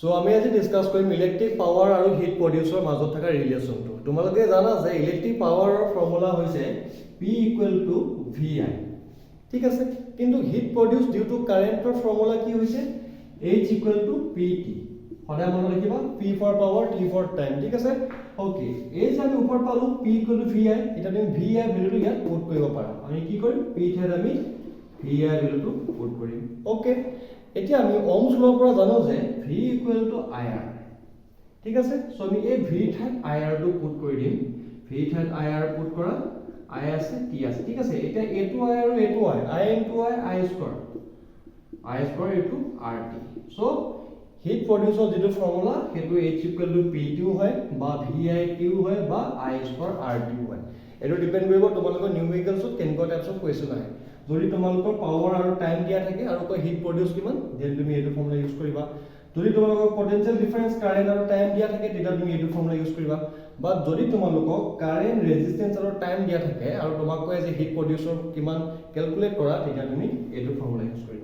so আমি আজি discuss কৰিম ইলেক্ট্ৰিক পাৱাৰ আৰু হিট প্ৰডিউচৰ মাজত থকা ৰিলেচনটো তোমালোকে জানা যে ইলেক্ট্ৰিক পাৱাৰৰ ফৰ্মুলা হৈছে P = VI ঠিক আছে কিন্তু হিট প্ৰডিউস ডিউ টু কাৰেন্টৰ ফৰ্মুলা কি হৈছে H = PT সদায় মনত ৰাখিবা P for power T for time ঠিক আছে ওকে এই যে আমি ওপৰত পালো P = VI এটা তুমি VI ভ্যালুটো ইয়াত পুট কৰিব পাৰা আমি কি কৰিম P ঠাইত আমি VI ভ্যালুটো পুট কৰিম ওকে এতিয়া আমি ওহমছ লৰ পৰা জানো যে V = IR ঠিক আছে সো আমি এই V ঠাইত IR টো পুট কৰি দিম V ঠাইত IR পুট কৰা I আছে T আছে ঠিক আছে এতিয়া A to I আৰু A to I I into I square into RT so hit producer যেটো ফৰ্মুলা হেতু H = P2 হয় বা VIQ হয় বা I square RT হয় এটো ডিপেন্ড কৰিব তোমালোকৰ নিউমেৰিকেলছত কেনেকুৱা টাইপছ অফ কোৱেশ্চন আহে যদি তোমালোকৰ পাৱাৰ আৰু টাইম দিয়া থাকে আৰু কয় হিট প্ৰডিউস কিমান দেন তুমি এটো ফৰ্মুলা ইউজ কৰিবা যদি তোমালোকৰ পটেনশিয়াল ডিফাৰেন্স কাৰেন্ট আৰু টাইম দিয়া থাকে তেতিয়া তুমি এটো ফৰ্মুলা ইউজ কৰিবা বা যদি তোমালোকৰ কাৰেন্ট ৰেজিস্ট্যান্স আৰু টাইম দিয়া থাকে আৰু তোমাক কয় যে হিট প্ৰডিউসৰ কিমান ক্যালকুলেট কৰা তেতিয়া তুমি এটো ফৰ্মুলা ইউজ কৰিবা